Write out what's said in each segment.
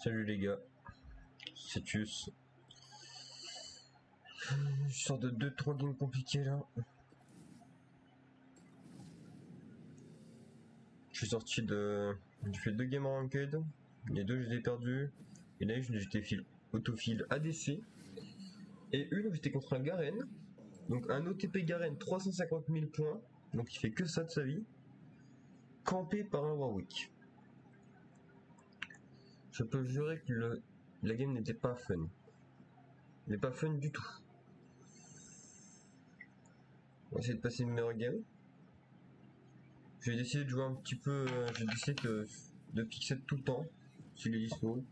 Salut les gars, c'est Tius. Je sors de 2-3 games compliqués là. Je suis sorti de... J'ai fait 2 games en ranked. Les 2 je les ai perdus. Et là j'étais autofile ADC. Et une où j'étais contre un Garen. Donc un OTP Garen 350 000 points. Donc il fait que ça de sa vie. Campé par un Warwick. Je peux jurer que la game n'était pas fun. Elle n'est pas fun du tout. On va essayer de passer une meilleure game. J'ai décidé de jouer un petit peu, j'ai décidé de pixel tout le temps, s'il est dispo.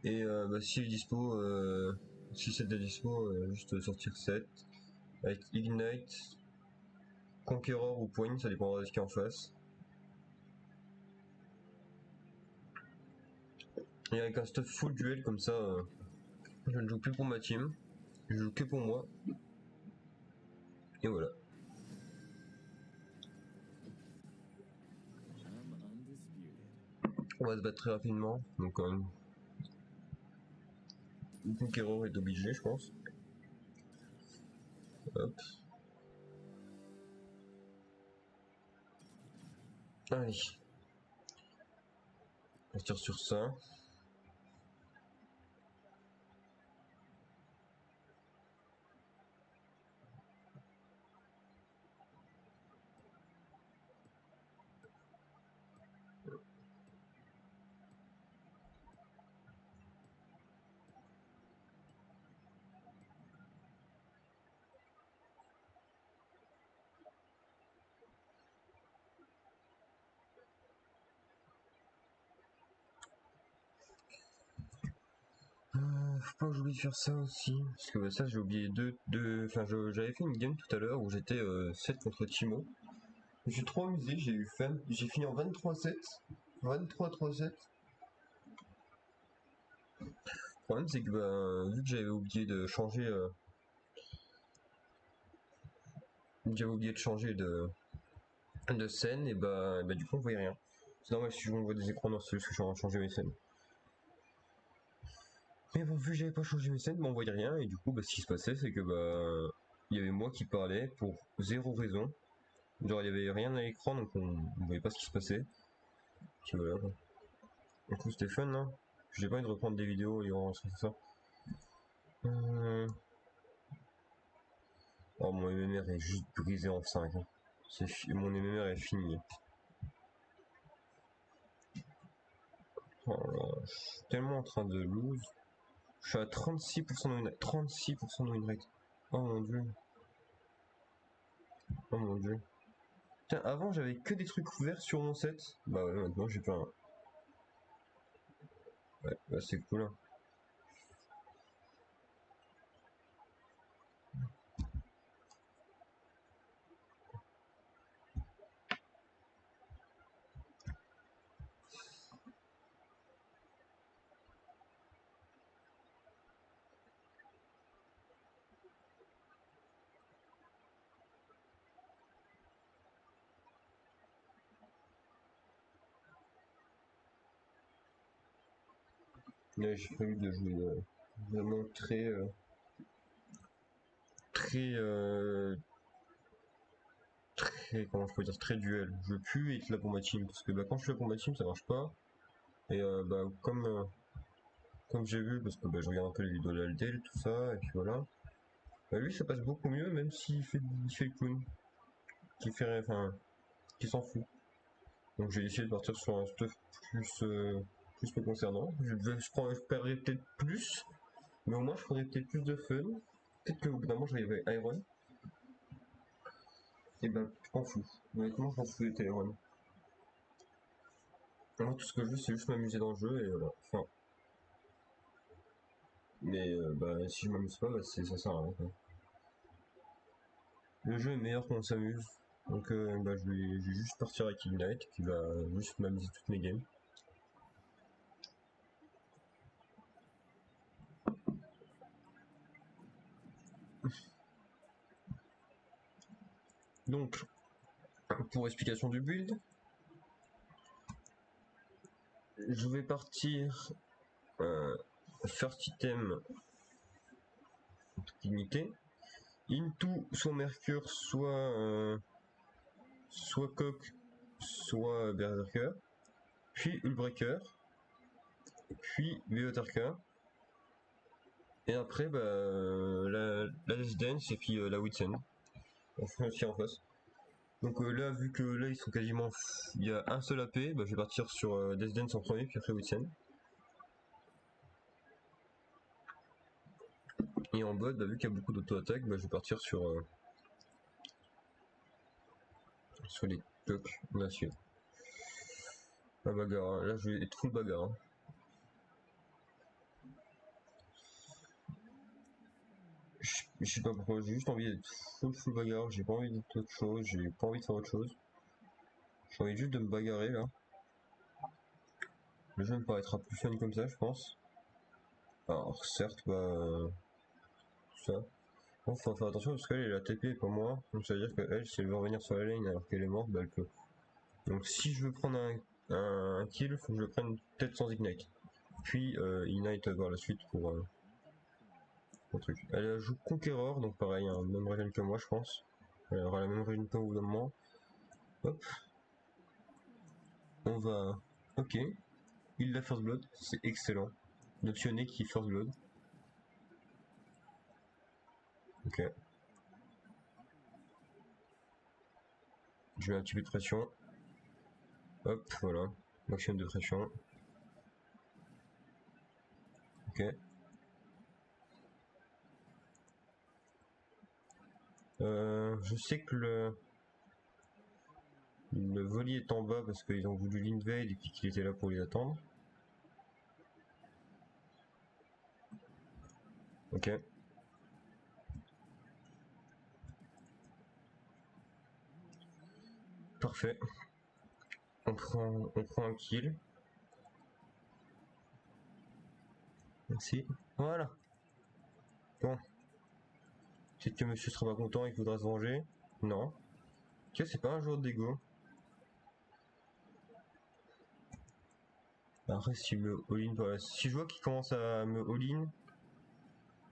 Et s'il est dispo, si c'est de dispo, juste sortir 7 avec Ignite, Conqueror ou Point, ça dépendra de ce qu'il y a en face. Et avec un stuff full duel comme ça, je ne joue plus pour ma team, je joue que pour moi. Et voilà. On va se battre très rapidement, donc Conqueror est obligé, je pense. Hop. Allez. On tire sur ça. Faut pas que j'oublie de faire ça aussi, parce que ça j'ai oublié enfin j'avais fait une game tout à l'heure où j'étais 7 contre Timo. Je suis trop amusé, j'ai eu fun, j'ai fini en 23-7, 23-3-7. Le problème c'est que vu que j'avais oublié de changer, de scène, et du coup on voyait rien. C'est normal si on voit des écrans noirs, c'est juste que je suis en train de changer mes scènes. Mais bon, vu que j'avais pas changé mes scènes, on voyait rien, et du coup ce qui se passait c'est que il y avait moi qui parlais pour zéro raison. Genre il y avait rien à l'écran donc on voyait pas ce qui se passait. Puis voilà quoi. Du coup c'était fun hein. J'ai pas envie de reprendre des vidéos et enregistrer ça. Oh mon MMR est juste brisé en 5. Hein. Mon MMR est fini. Oh là, je suis tellement en train de lose. Je suis à 36% de win rate. 36% de win rate. Oh mon dieu. Oh mon dieu. Tiens, avant j'avais que des trucs ouverts sur mon set. Bah ouais, maintenant j'ai pas un. Ouais, bah c'est cool hein. Là j'ai prévu de jouer vraiment très comment je peux dire, très duel. Je veux plus être là pour ma team parce que quand je suis là pour ma team ça marche pas. Et comme j'ai vu, parce que je regarde un peu les vidéos d'Aldel, tout ça, et puis voilà. Lui ça passe beaucoup mieux même s'il fait le clown. Qui s'en fout. Donc j'ai décidé de partir sur un stuff plus me concernant. Je perdrais peut-être plus, mais au moins je ferais peut-être plus de fun. Peut-être qu'au bout d'un moment j'arriverai Iron. Et je m'en fous. Honnêtement je m'en fous d'être Iron. Moi tout ce que je veux c'est juste m'amuser dans le jeu et voilà. Enfin. Mais si je m'amuse pas, ça sert à rien. Quoi. Le jeu est meilleur quand on s'amuse. Donc je vais juste partir avec Ignite qui va juste m'amuser toutes mes games. Donc, pour explication du build, je vais partir first item dignité, into soit Mercure, soit Coq, soit Berserker, puis Hullbreaker, puis Beotarka, et après bah, la Death Dance et puis la Witsen aussi en face. Donc là, vu que là ils sont quasiment, il y a un seul AP, bah, je vais partir sur Death Dance en premier, puis après Witsen. Et en bot, bah, vu qu'il y a beaucoup d'auto-attaque, bah, je vais partir sur les coques d'acier. La bagarre, hein. Là je vais être full bagarre. Hein. Je sais pas pourquoi, j'ai juste envie d'être full bagarre, j'ai pas envie d'être autre chose, j'ai pas envie de faire autre chose. J'ai envie juste de me bagarrer là. Le jeu me paraîtra plus fun comme ça, je pense. Alors certes, bah... tout ça. Bon, faut faire attention parce qu'elle est la TP et pas moi. Donc ça veut dire qu'elle, si elle veut revenir sur la lane alors qu'elle est morte, bah elle peut. Donc si je veux prendre un kill, faut que je le prenne peut-être sans ignite. Puis ignite par la suite pour le truc. Elle joue Conqueror, donc pareil, hein, même régime que moi je pense. Elle aura la même régime que au bout d'un moment. Hop. On va... Ok. Il la First Blood, c'est excellent. D'optionner qui First Blood. Ok. Je mets un petit peu de pression. Hop, voilà. Maximum de pression. Ok. Je sais que le voilier est en bas parce qu'ils ont voulu l'invade et puis qu'il était là pour les attendre. Ok. Parfait. On prend un kill. Merci. Voilà. Bon. Peut-être que monsieur sera pas content et qu'il voudra se venger. Non. Ok, c'est pas un joueur d'ego. Après, s'il me all-in par la... Si je vois qu'il commence à me all-in,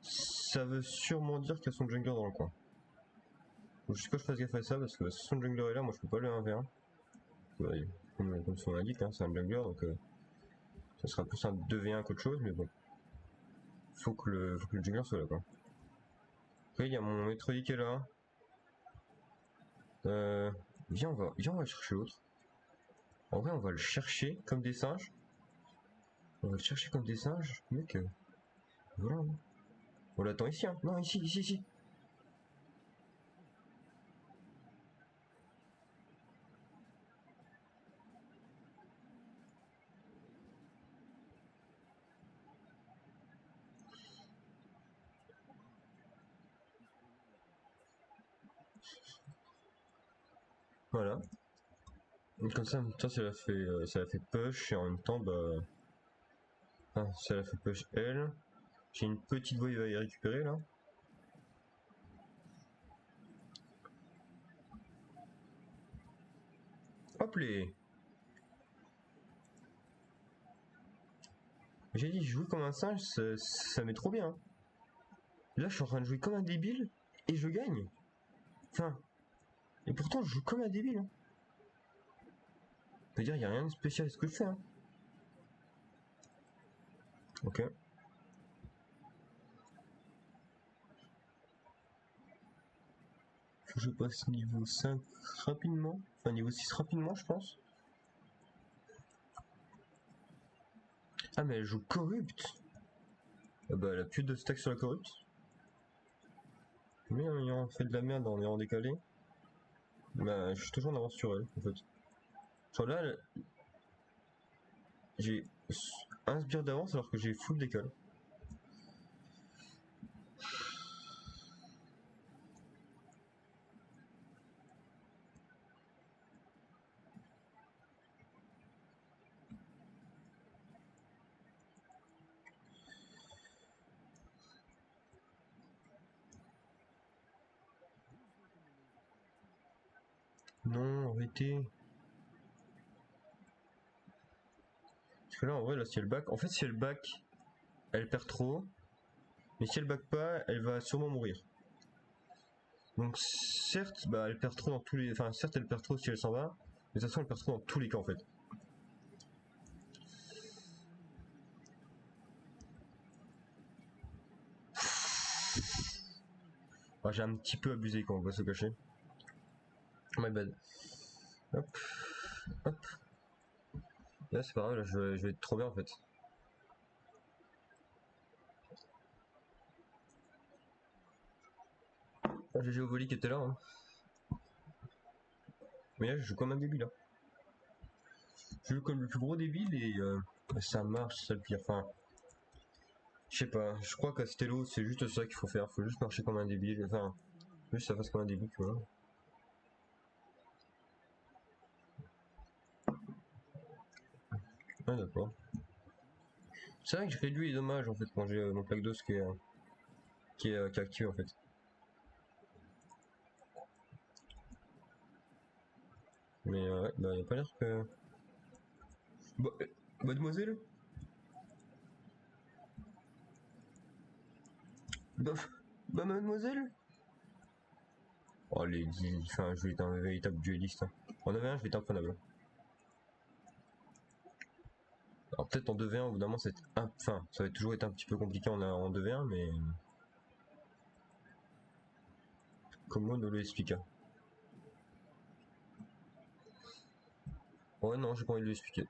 ça veut sûrement dire qu'il y a son jungler dans le coin. Donc, je sais pas que je fasse gaffe à ça parce que si son jungler est là, moi je peux pas le 1v1. Ouais, comme son indique, hein, c'est un jungler donc ça sera plus un 2v1 qu'autre chose, mais bon. Faut que le jungler soit là quoi. Ok, il y a mon Metroid qui est là. Viens, on va chercher l'autre. En vrai, on va le chercher comme des singes. On va le chercher comme des singes, mec. Voilà. On l'attend ici, hein. Non, ici. Voilà. Donc comme ça, ça l'a fait push et en même temps, bah, ça l'a fait push elle. J'ai une petite voie à y récupérer là. Hop les. J'ai dit, jouer comme un singe, ça m'est trop bien. Là, je suis en train de jouer comme un débile et je gagne. Enfin, et pourtant, je joue comme un débile. Hein. Je veux dire, il n'y a rien de spécial à ce que je fais. Hein. Ok. Faut que je passe niveau 5 rapidement. Enfin, niveau 6 rapidement, je pense. Ah, mais elle joue corrupt. Ah bah, elle a plus de stack sur la corrupt. Mais en ayant fait de la merde en ayant décalé, bah, je suis toujours en avance sur elle, en fait. Genre là, j'ai un sbire d'avance alors que j'ai full décal. Non, arrêtez. Parce que là, en vrai, là, si elle back... En fait, si elle back elle perd trop. Mais si elle back pas, elle va sûrement mourir. Donc certes, bah elle perd trop dans tous les... Enfin certes elle perd trop si elle s'en va. Mais de toute façon elle perd trop dans tous les cas en fait. Ah, j'ai un petit peu abusé quand on va se cacher. My bad. Hop. Hop. Là c'est pas grave, là je vais être trop bien en fait. Ah, GG au volley qui était là. Hein. Mais là je joue comme un débile là. Je joue comme le plus gros débile et ça marche, c'est le pire. Enfin, je sais pas, je crois qu'à Stello c'est juste ça qu'il faut faire. Faut juste marcher comme un débile. Enfin, juste ça fasse comme un débile, tu vois. Ah d'accord. C'est vrai que je réduis les dommages en fait quand j'ai mon plaque d'os qui est activé en fait. Mais ouais, bah y a pas l'air que... Bah, mademoiselle Bah, bah mademoiselle Oh les... Enfin, je vais être un véritable dueliste. Hein. En 9v1, je vais être imprenable. Alors peut-être en 2v1, au bout d'un moment, enfin, ça va toujours être un petit peu compliqué en 2v1, mais... Comment nous l'expliquer? Ouais, non, j'ai pas envie de l'expliquer.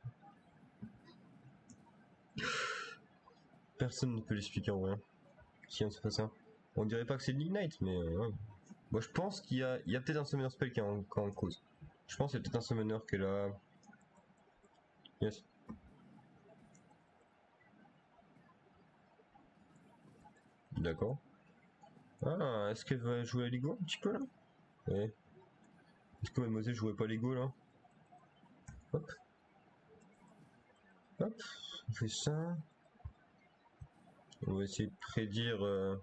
Personne ne peut l'expliquer en vrai. Si on ne sait pas ça. On dirait pas que c'est l'Ignite, mais ouais. Moi, je pense qu'il y a peut-être un summoner spell qui est en cause. Je pense qu'il y a peut-être un summoner qui est là. Yes. D'accord. Ah, est-ce qu'elle va jouer à Lego un petit peu là? Ouais. Est-ce que mademoiselle jouerait pas à Lego là? Hop. Hop. On fait ça. On va essayer de prédire le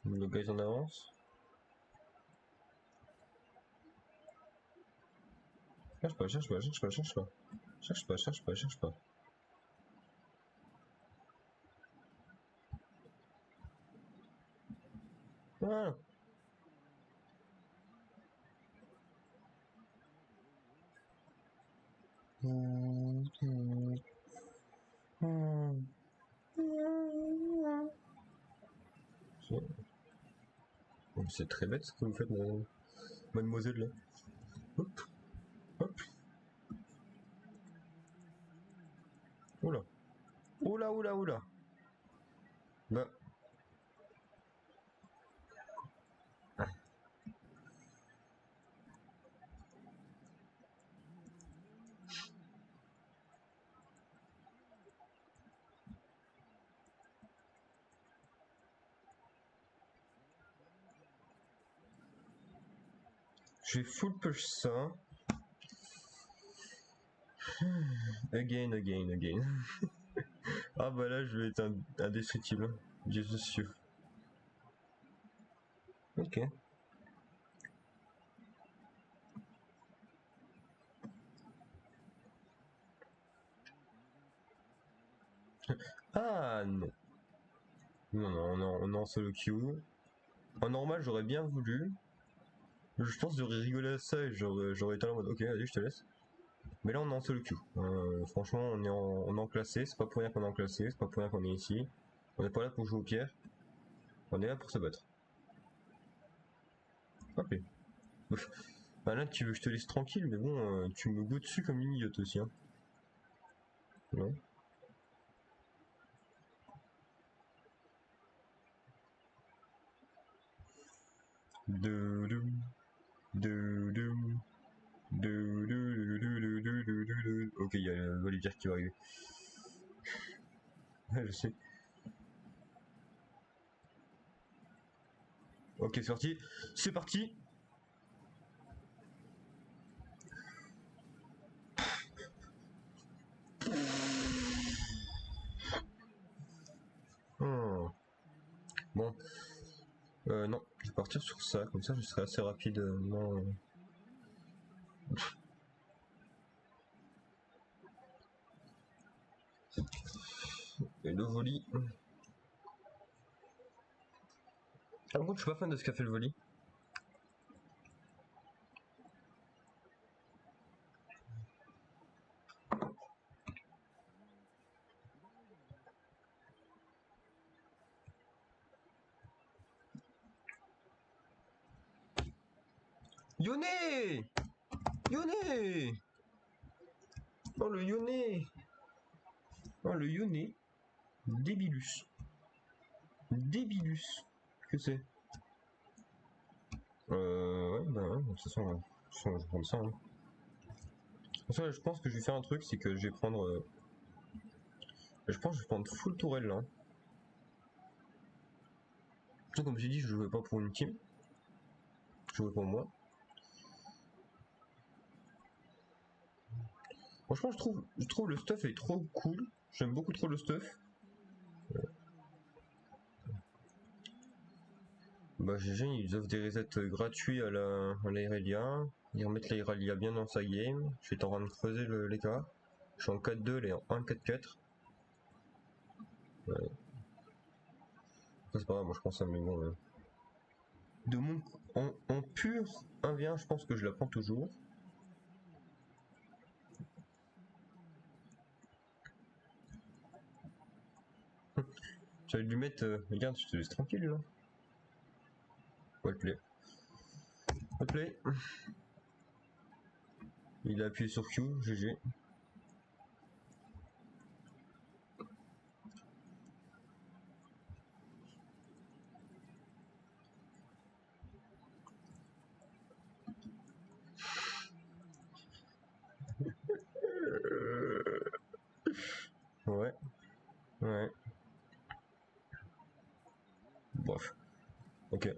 gars en avance. Cherche pas, cherche pas, cherche pas, cherche pas. Cherche pas, cherche pas, cherche pas. Voilà. C'est très bête ce que vous faites, mademoiselle là. Hop, hop. Oula. Oula, oula, oula. Bah. Je vais full push ça. Again, again, again. Ah bah là je vais être indestructible. Jesus sûr. Ok. Ah non. Non, non, non, on est en solo queue. En normal j'aurais bien voulu. Je pense que j'aurais rigolé à ça et j'aurais été en mode ok allez je te laisse. Mais là on est en solo queue. Franchement on est en classé, c'est pas pour rien qu'on est en classé, c'est pas pour rien qu'on est ici. On n'est pas là pour jouer aux pierres. On est là pour se battre. Ok. Bah là tu veux que je te laisse tranquille mais bon tu me go dessus comme une idiote aussi hein. Non. De Ok, il y a l'Olivier qui va arriver. Je sais. Ok, c'est parti. C'est parti. Oh. Bon. Non, je vais partir sur ça. Comme ça, je serai assez rapide. Non. Et le volley. Par contre, je suis pas fan de ce qu'a fait le volley. Yone! Yone! Oh le Yone! Oh le Yone! Débilus. Débilus. Que c'est? Ouais, bah ouais, de toute façon, je vais prendre ça. Hein. De toute façon, je pense que je vais faire un truc, c'est que je vais prendre. Je pense que je vais prendre full tourelle là. Surtout comme j'ai dit, je jouais pas pour une team. Je jouais pour moi. Franchement, je trouve le stuff est trop cool. J'aime beaucoup trop le stuff. Bah GG, ils offrent des resets gratuits à la Irelia. Ils remettent la Irelia bien dans sa game. Je suis en train de creuser l'écart. Je suis en 4-2, elle est en 1-4-4. Ouais. C'est pas grave, moi je pense à mais bon. De mon en pur 1v1, je pense que je la prends toujours. J'allais lui mettre. Regarde, je te laisse tranquille là. Well play. Well play. Il a appuyé sur Q, GG. Ouais. Ouais. Bref. Ok.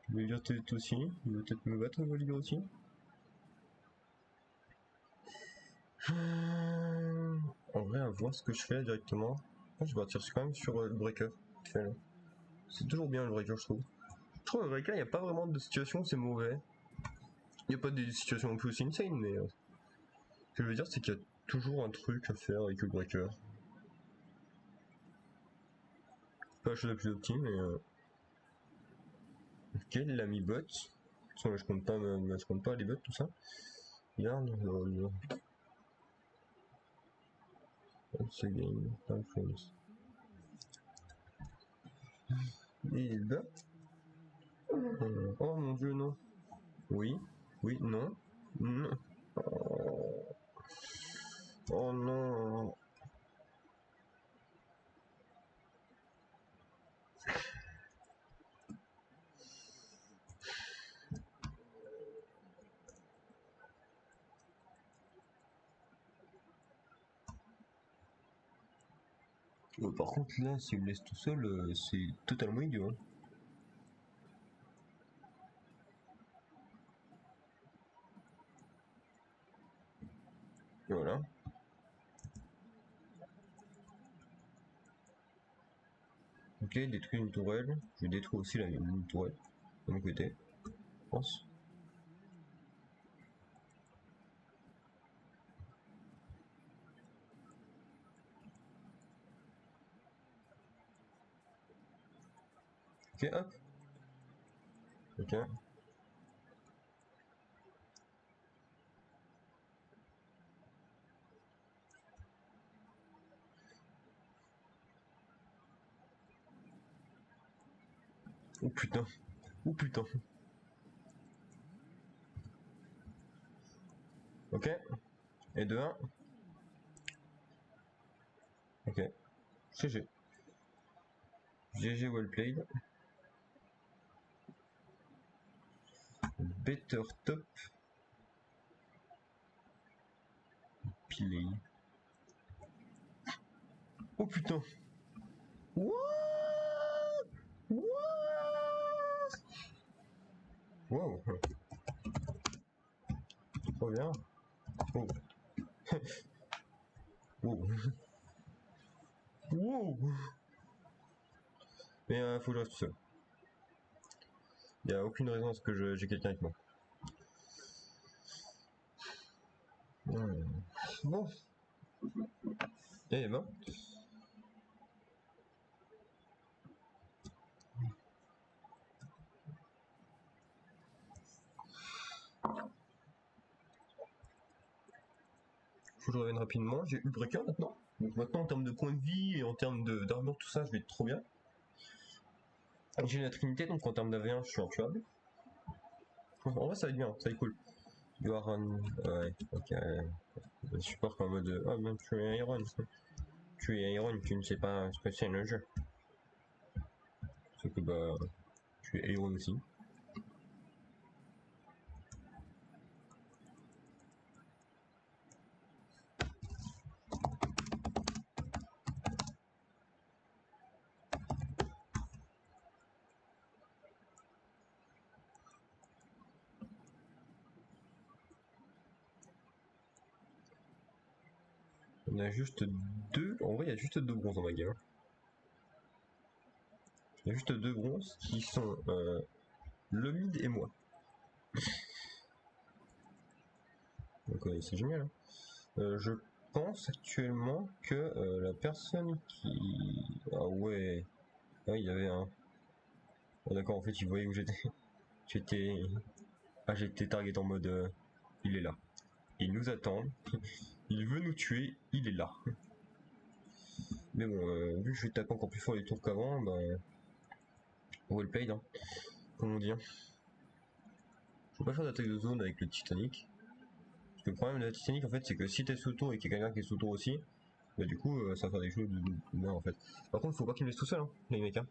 Il veut dire peut-être aussi. Il veut peut-être me battre, il va le dire aussi. En vrai, à voir ce que je fais directement. Je vais partir quand même sur le breaker. C'est toujours bien le breaker, je trouve. Je trouve le breaker, il n'y a pas vraiment de situation où c'est mauvais. Il n'y a pas des situations un peu aussi insane, mais. Ce que je veux dire, c'est qu'il y a toujours un truc à faire avec le breaker. Pas la chose la plus optime, mais. Ok, il a mis bot. De toute façon, je compte pas les bots, tout ça. Yarn, once again, time frames. Et il bat. Oh mon dieu, non. Oui, oui, non. Non. Oh non. Par contre, là, s'il me laisse tout seul, c'est totalement idiot. Hein. Et voilà. Ok, détruit une tourelle. Je détruis aussi une tourelle. De mon côté. Je pense. Ok, hop. Ok. Oh putain. Oh putain. Ok. Et de 1. Ok. GG. GG well played. Better top. Play. Oh putain. What? What? Wow. Trop bien. Oh. Wow. Wow. Mais faut que je reste tout seul. Il n'y a aucune raison à ce que j'ai quelqu'un avec moi. Bon. Eh ben. Faut que je revienne rapidement. J'ai eu Breaker maintenant. Donc maintenant en termes de points de vie et en termes d'armure, tout ça, je vais être trop bien. J'ai la Trinité, donc en termes d'AV1, je suis intuable. En vrai, ça va être bien, ça va être cool. You are on... Ouais, ok. Je support qu'en mode... Ah, même tu es Iron. Tu es Iron, tu ne sais pas ce que c'est le jeu. Sauf que bah... Tu es Iron aussi. On a juste deux... En vrai, il y a juste deux bronzes dans ma game. Il y a juste deux bronzes qui sont... le mid et moi. Donc c'est génial. Hein. Je pense actuellement que la personne qui... Ah ouais... Ah il y avait un... Ah, d'accord, en fait, il voyait où j'étais. J'étais... Ah, j'étais target en mode... il est là. Il nous attend. Il veut nous tuer. Il est là. Mais bon, vu que je vais taper encore plus fort les tours qu'avant, ben... well played, hein. Comme on dit. Hein. Je peux pas faire d'attaque de zone avec le Titanic. Parce que le problème de la Titanic, en fait, c'est que si t'es sous tour et qu'il y a quelqu'un qui est sous tour aussi, bah du coup, ça va faire des choses de bien, en fait. Par contre, faut pas qu'il me laisse tout seul, hein, les mecs. Hein.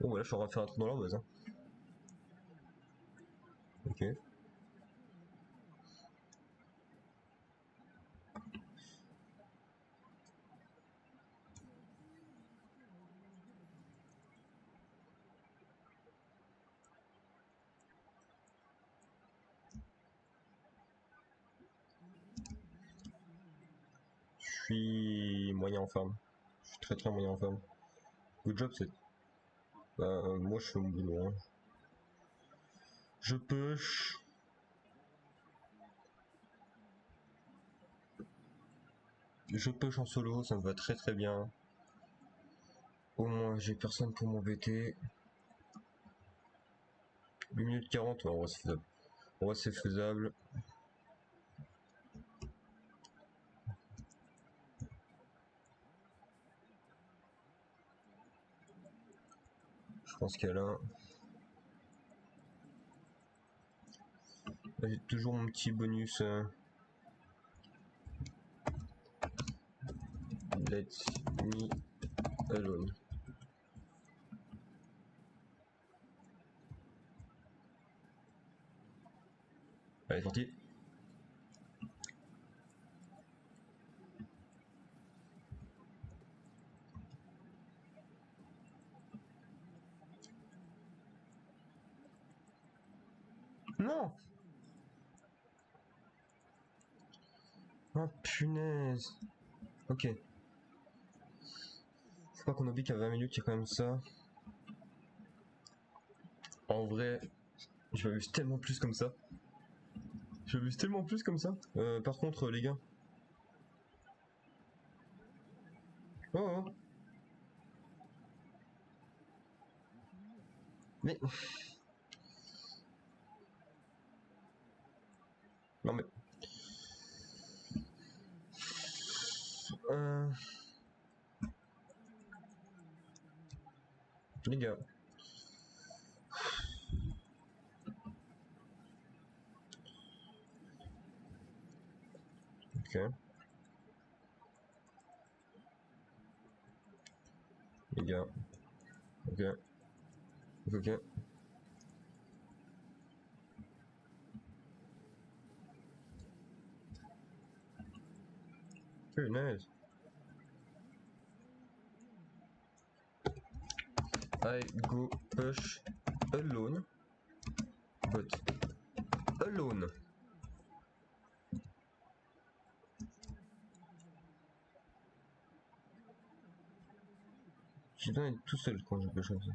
Bon, voilà, je suis en train de faire un trou dans leur base. Hein. Ok. Je suis moyen en forme. Je suis très moyen en forme. Good job, c'est... Bah, moi, je fais mon boulot. Hein. Je push. Je push en solo, ça me va très bien. Au moins, j'ai personne pour m'embêter. 8 minutes 40, ouais, en vrai, c'est faisable. En vrai, c'est faisable. Je pense qu'elle a... J'ai toujours mon petit bonus. Let me alone. Allez, sorti. Non. Oh punaise. Ok. Faut pas qu'on oublie qu'à 20 minutes, il y a quand même ça. En vrai, je m'amuse tellement plus comme ça. Je m'amuse tellement plus comme ça. Par contre, les gars. Oh, oh. Mais... Non mais... Les gars. Ok. Les gars. Ok. Ok. Punaise. I go push alone, but alone. J'ai besoin d'être tout seul quand je push comme ça.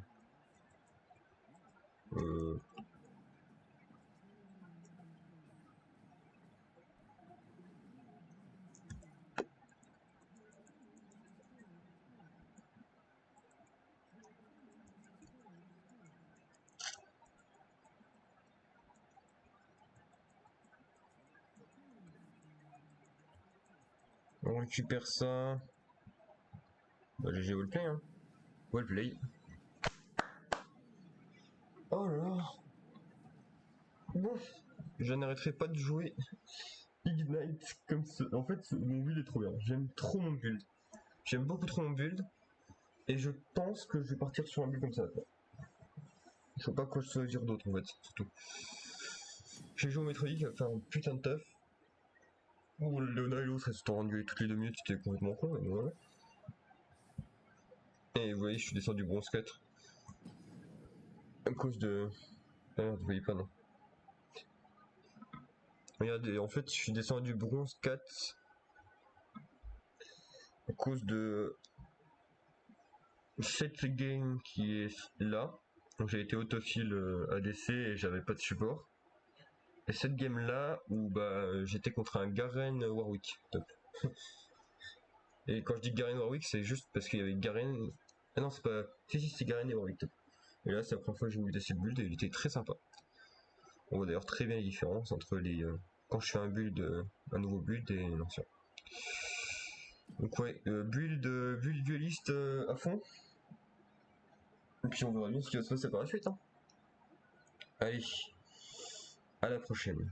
On récupère ça. Bah, GG Wallplay, hein. Wallplay. Oh là là. Bon, je n'arrêterai pas de jouer Ignite comme ça. En fait, mon build est trop bien. J'aime trop mon build. J'aime beaucoup trop mon build. Et je pense que je vais partir sur un build comme ça. Je sais pas quoi choisir d'autre en fait, surtout. J'ai joué au Metroid qui va faire un putain de taf. Où Léona et l'autre elles se sont rendues toutes les 2 minutes, c'était complètement con, mais voilà. Et vous voyez, je suis descendu bronze 4. À cause de. Ah merde, vous voyez pas, non. Regardez, en fait, je suis descendu bronze 4 à cause de cette game qui est là. Donc j'ai été autofill ADC et j'avais pas de support. Et cette game là où bah j'étais contre un Garen Warwick. Top. Et quand je dis Garen Warwick, c'est juste parce qu'il y avait Garen. Ah non, c'est pas. Si, c'est Garen et Warwick. Top. Et là, c'est la première fois que j'ai mis ce build et il était très sympa. On voit d'ailleurs très bien les différences entre les. Quand je fais un build, un nouveau build et l'ancien. Donc ouais, build dueliste à fond. Et puis on verra bien ce qui va se passer par la suite. Hein. Allez, à la prochaine.